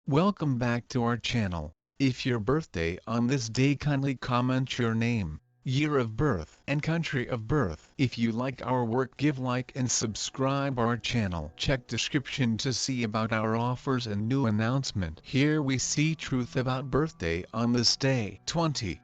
Welcome back to our channel. If your birthday on this day, kindly comment your name, year of birth and country of birth. If you like our work, give like and subscribe our channel. Check description to see about our offers and new announcement. Here we see truth about birthday on this day. 20.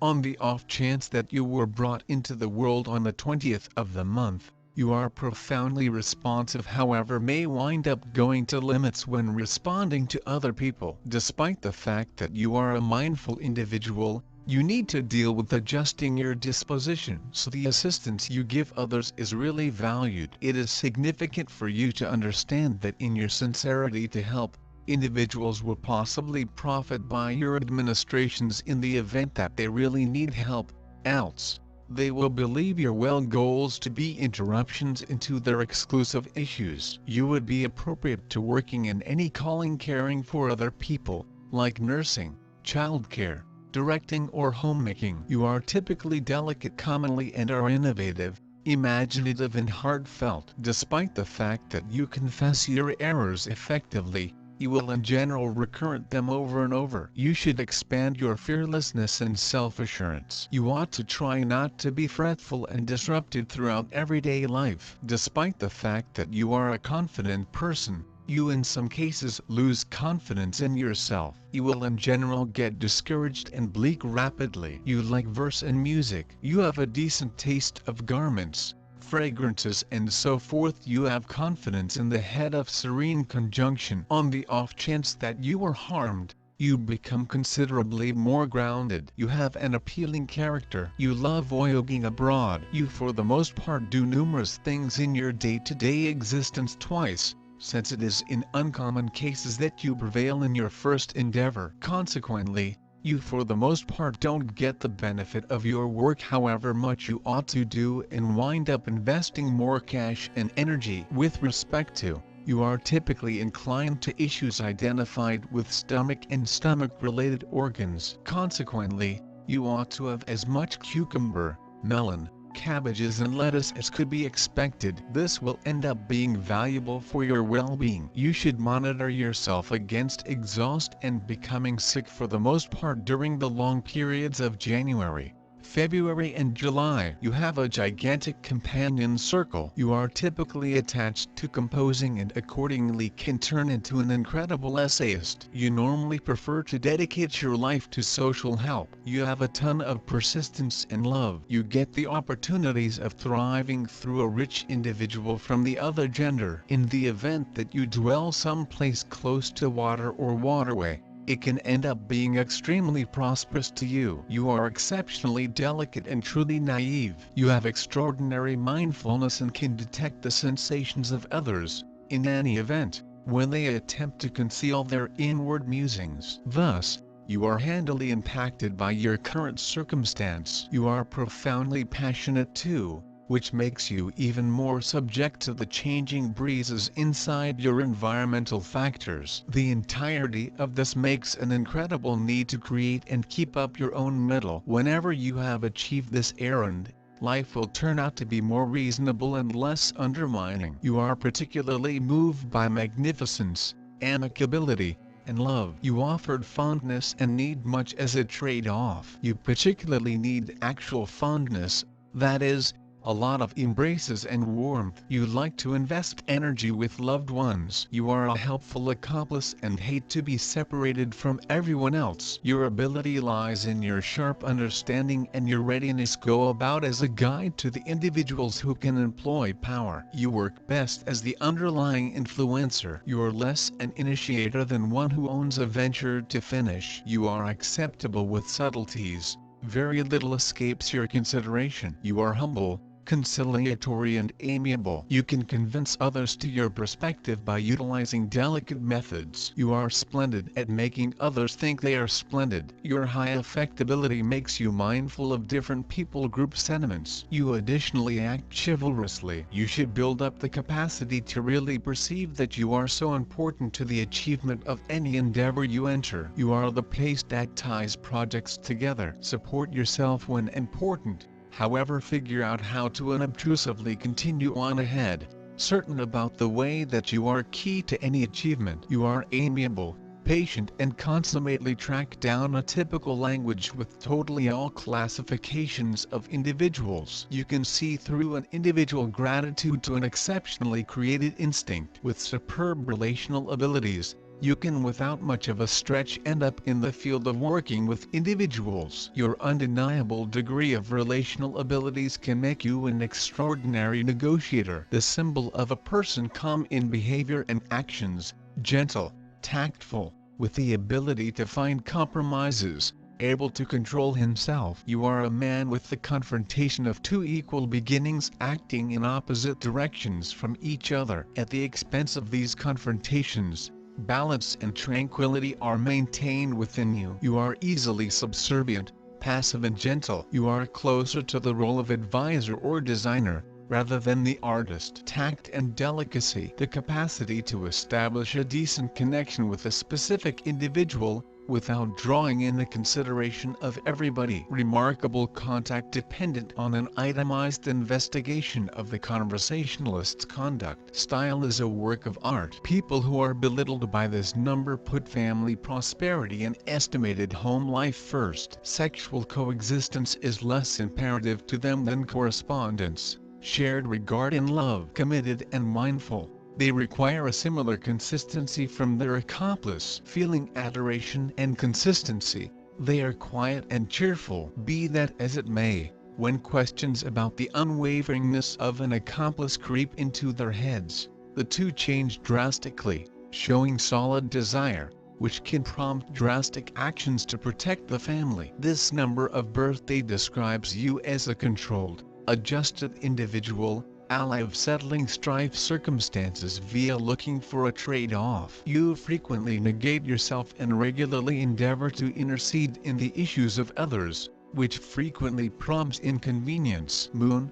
On the off chance that you were brought into the world on the 20th of the month, you are profoundly responsive, however may wind up going to limits when responding to other people. Despite the fact that you are a mindful individual, you need to deal with adjusting your disposition so the assistance you give others is really valued. It is significant for you to understand that in your sincerity to help, individuals will possibly profit by your administrations in the event that they really need help, else they will believe your well goals to be interruptions into their exclusive issues. You would be appropriate to working in any calling caring for other people, like nursing, childcare, directing or homemaking. You are typically delicate commonly and are innovative, imaginative and heartfelt. Despite the fact that you confess your errors effectively, you will in general recurrent them over and over. You should expand your fearlessness and self-assurance. You ought to try not to be fretful and disrupted throughout everyday life. Despite the fact that you are a confident person, you in some cases lose confidence in yourself. You will in general get discouraged and bleak rapidly. You like verse and music. You have a decent taste of garments, fragrances and so forth. You have confidence in the head of serene conjunction. On the off chance that you are harmed, you become considerably more grounded. You have an appealing character. You love voyaging abroad. You for the most part do numerous things in your day-to-day existence twice, since it is in uncommon cases that you prevail in your first endeavor. Consequently, you for the most part don't get the benefit of your work however much you ought to do and wind up investing more cash and energy. With respect to, you are typically inclined to issues identified with stomach and stomach-related organs. Consequently, you ought to have as much cucumber, melon, cabbages and lettuce as could be expected. This will end up being valuable for your well-being. You should monitor yourself against exhaust and becoming sick for the most part during the long periods of January, February and July. You have a gigantic companion circle. You are typically attached to composing and accordingly can turn into an incredible essayist. You normally prefer to dedicate your life to social help. You have a ton of persistence and love. You get the opportunities of thriving through a rich individual from the other gender. In the event that you dwell someplace close to water or waterway, it can end up being extremely prosperous to you. You are exceptionally delicate and truly naive. You have extraordinary mindfulness and can detect the sensations of others, in any event, when they attempt to conceal their inward musings. Thus, you are handily impacted by your current circumstance. You are profoundly passionate too, which makes you even more subject to the changing breezes inside your environmental factors. The entirety of this makes an incredible need to create and keep up your own mettle. Whenever you have achieved this errand, life will turn out to be more reasonable and less undermining. You are particularly moved by magnificence, amicability, and love. You offered fondness and need much as a trade-off. You particularly need actual fondness, that is, a lot of embraces and warmth. You like to invest energy with loved ones. You are a helpful accomplice and hate to be separated from everyone else. Your ability lies in your sharp understanding and your readiness go about as a guide to the individuals who can employ power. You work best as the underlying influencer. You are less an initiator than one who owns a venture to finish. You are acceptable with subtleties. Very little escapes your consideration. You are humble, conciliatory and amiable. You can convince others to your perspective by utilizing delicate methods. You are splendid at making others think they are splendid. Your high affectability makes you mindful of different people group sentiments. You additionally act chivalrously. You should build up the capacity to really perceive that you are so important to the achievement of any endeavor you enter. You are the pace that ties projects together. Support yourself when important. However, figure out how to unobtrusively continue on ahead, certain about the way that you are key to any achievement. You are amiable, patient and consummately track down a typical language with totally all classifications of individuals. You can see through an individual gratitude to an exceptionally created instinct with superb relational abilities. You can without much of a stretch end up in the field of working with individuals. Your undeniable degree of relational abilities can make you an extraordinary negotiator. The symbol of a person calm in behavior and actions, gentle, tactful, with the ability to find compromises, able to control himself. You are a man with the confrontation of two equal beginnings acting in opposite directions from each other. At the expense of these confrontations, balance and tranquility are maintained within you. You are easily subservient, passive and gentle. You are closer to the role of advisor or designer, rather than the artist. Tact and delicacy, the capacity to establish a decent connection with a specific individual, without drawing in the consideration of everybody. Remarkable contact dependent on an itemized investigation of the conversationalist's conduct. Style is a work of art. People who are belittled by this number put family prosperity and estimated home life first. Sexual coexistence is less imperative to them than correspondence, shared regard and love. Committed and mindful, they require a similar consistency from their accomplice. Feeling adoration and consistency, they are quiet and cheerful. Be that as it may, when questions about the unwaveringness of an accomplice creep into their heads, the two change drastically, showing solid desire, which can prompt drastic actions to protect the family. This number of birthday describes you as a controlled, adjusted individual, ally of settling strife circumstances via looking for a trade-off. You frequently negate yourself and regularly endeavor to intercede in the issues of others, which frequently prompts inconvenience. Moon.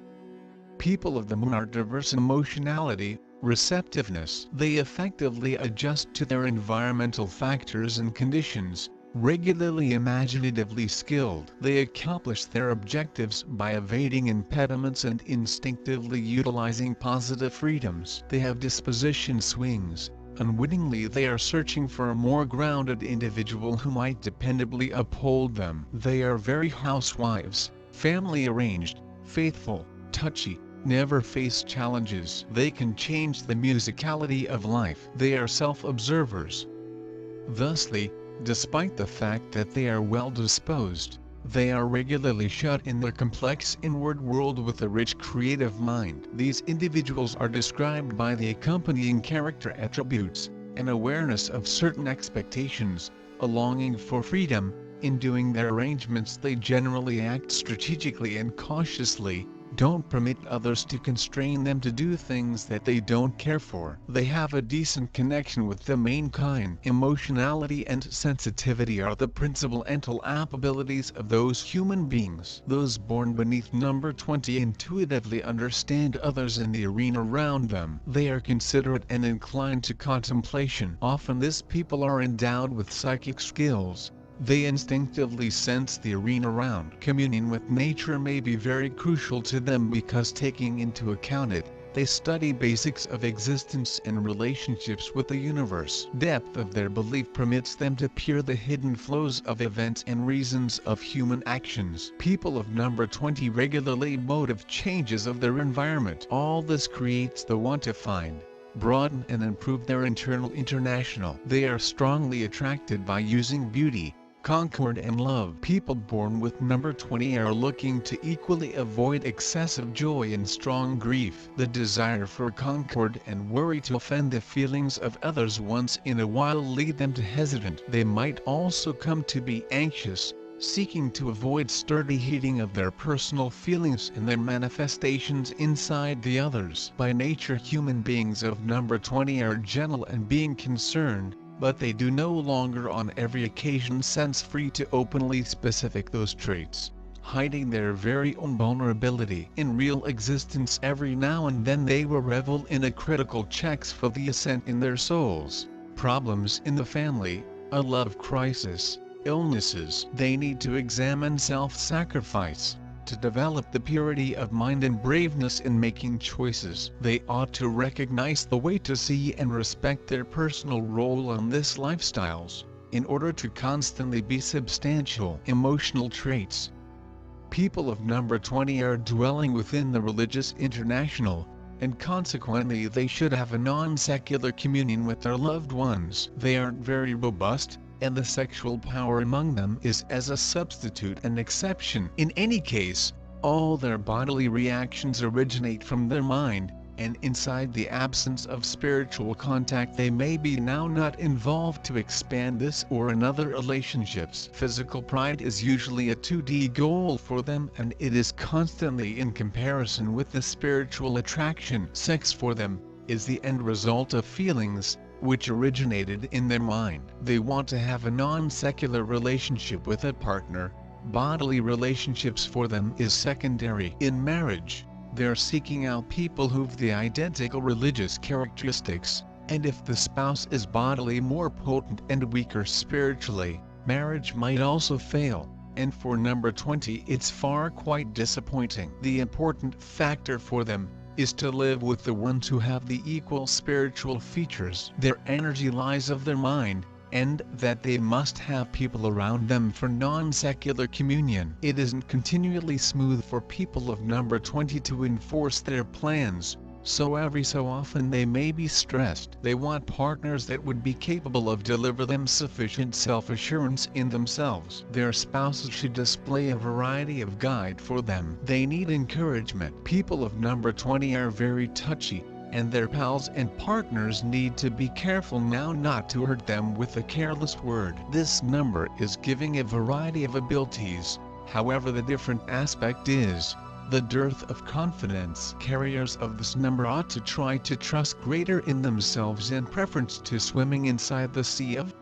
People of the moon are diverse in emotionality, receptiveness. They effectively adjust to their environmental factors and conditions. Regularly imaginatively skilled, they accomplish their objectives by evading impediments and instinctively utilizing positive freedoms. They have disposition swings. Unwittingly they are searching for a more grounded individual who might dependably uphold them. They are very housewives, family arranged, faithful, touchy, never face challenges. They can change the musicality of life. They are self-observers. Thusly, despite the fact that they are well-disposed, they are regularly shut in their complex inward world with a rich creative mind. These individuals are described by the accompanying character attributes: an awareness of certain expectations, a longing for freedom. In doing their arrangements they generally act strategically and cautiously, don't permit others to constrain them to do things that they don't care for. They have a decent connection with the mankind. Emotionality and sensitivity are the principal mental abilities of those human beings. Those born beneath number 20 intuitively understand others in the arena around them. They are considerate and inclined to contemplation. Often these people are endowed with psychic skills. They instinctively sense the arena around. Communion with nature may be very crucial to them because, taking into account it, they study basics of existence and relationships with the universe. Depth of their belief permits them to peer the hidden flows of events and reasons of human actions. People of number 20 regularly motive changes of their environment. All this creates the want to find, broaden and improve their international. They are strongly attracted by using beauty, concord and love. People born with number 20 are looking to equally avoid excessive joy and strong grief. The desire for concord and worry to offend the feelings of others once in a while lead them to hesitant. They might also come to be anxious, seeking to avoid sturdy heating of their personal feelings and their manifestations inside the others. By nature human beings of number 20 are gentle and being concerned, but they do no longer on every occasion sense free to openly specific those traits, hiding their very own vulnerability. In real existence every now and then they will revel in a critical checks for the ascent in their souls, problems in the family, a love crisis, illnesses. They need to examine self-sacrifice, to develop the purity of mind and braveness in making choices. They ought to recognize the way to see and respect their personal role in this lifestyles, in order to constantly be substantial emotional traits. People of number 20 are dwelling within the religious international, and consequently they should have a non-secular communion with their loved ones. They aren't very robust, and the sexual power among them is as a substitute an exception. In any case, all their bodily reactions originate from their mind, and inside the absence of spiritual contact they may be now not involved to expand this or another relationships. Physical pride is usually a 2D goal for them, and it is constantly in comparison with the spiritual attraction. Sex for them is the end result of feelings, which originated in their mind. They want to have a non-secular relationship with a partner. Bodily relationships for them is secondary. In marriage, they're seeking out people who've the identical religious characteristics, and if the spouse is bodily more potent and weaker spiritually, marriage might also fail. And for number 20 it's far quite disappointing. The important factor for them is to live with the ones who have the equal spiritual features. Their energy lies of their mind, and that they must have people around them for non-secular communion. It isn't continually smooth for people of number 20 to enforce their plans, so every so often they may be stressed. They want partners that would be capable of delivering them sufficient self-assurance in themselves. Their spouses should display a variety of guide for them. They need encouragement. People of number 20 are very touchy, and their pals and partners need to be careful now not to hurt them with a careless word. This number is giving a variety of abilities, however the different aspect is the dearth of confidence. Carriers of this number ought to try to trust greater in themselves in preference to swimming inside the sea of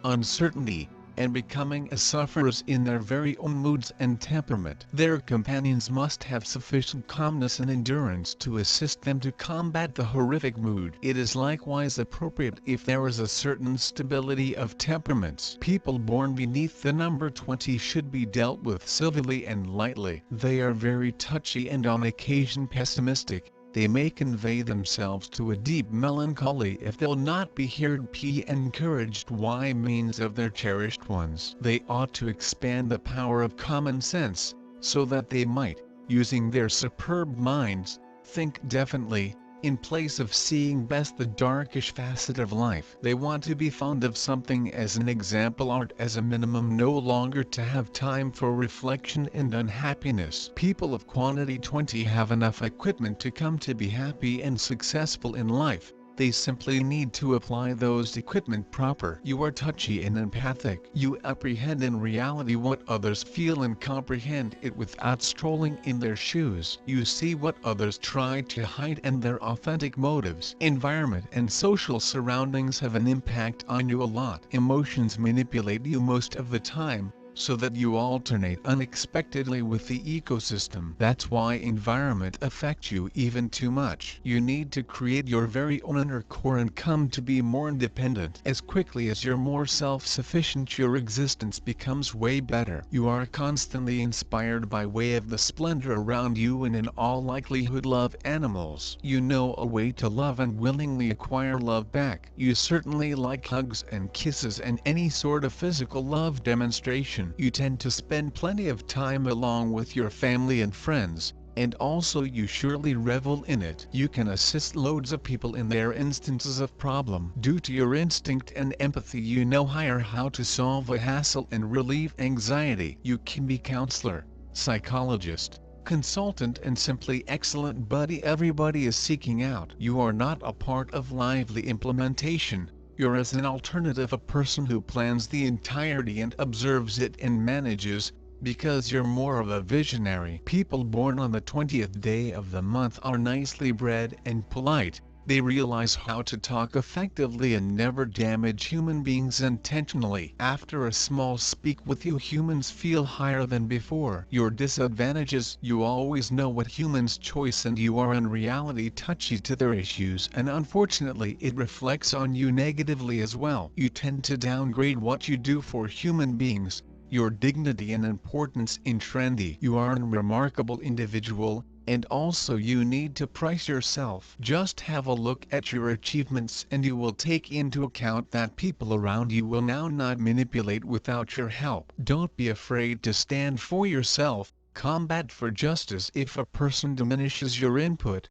uncertainty, and becoming as sufferers in their very own moods and temperament. Their companions must have sufficient calmness and endurance to assist them to combat the horrific mood. It is likewise appropriate if there is a certain stability of temperaments. People born beneath the number 20 should be dealt with civilly and lightly. They are very touchy and on occasion pessimistic. They may convey themselves to a deep melancholy if they'll not be heard and encouraged by means of their cherished ones. They ought to expand the power of common sense, so that they might, using their superb minds, think definitely, in place of seeing best the darkish facet of life. They want to be fond of something as an example art as a minimum, no longer to have time for reflection and unhappiness. People of quantity 20 have enough equipment to come to be happy and successful in life. They simply need to apply those equipment proper. You are touchy and empathic. You apprehend in reality what others feel and comprehend it without strolling in their shoes. You see what others try to hide and their authentic motives. Environment and social surroundings have an impact on you a lot. Emotions manipulate you most of the time, so that you alternate unexpectedly with the ecosystem. That's why environment affects you even too much. You need to create your very own inner core and come to be more independent. As quickly as you're more self-sufficient, your existence becomes way better. You are constantly inspired by way of the splendor around you and in all likelihood love animals. You know a way to love and willingly acquire love back. You certainly like hugs and kisses and any sort of physical love demonstration. You tend to spend plenty of time along with your family and friends, and also you surely revel in it. You can assist loads of people in their instances of problem. Due to your instinct and empathy, you know how to solve a hassle and relieve anxiety. You can be counselor, psychologist, consultant and simply excellent buddy everybody is seeking out. You are not a part of lively implementation. You're as an alternative a person who plans the entirety and observes it and manages, because you're more of a visionary. People born on the 20th day of the month are nicely bred and polite. They realize how to talk effectively and never damage human beings intentionally. After a small speak with you, humans feel higher than before. Your disadvantages: you always know what humans choice and you are in reality touchy to their issues, and unfortunately it reflects on you negatively as well. You tend to downgrade what you do for human beings, your dignity and importance in trendy. You are a remarkable individual, and also you need to price yourself. Just have a look at your achievements and you will take into account that people around you will now not manipulate without your help. Don't be afraid to stand for yourself, combat for justice if a person diminishes your input,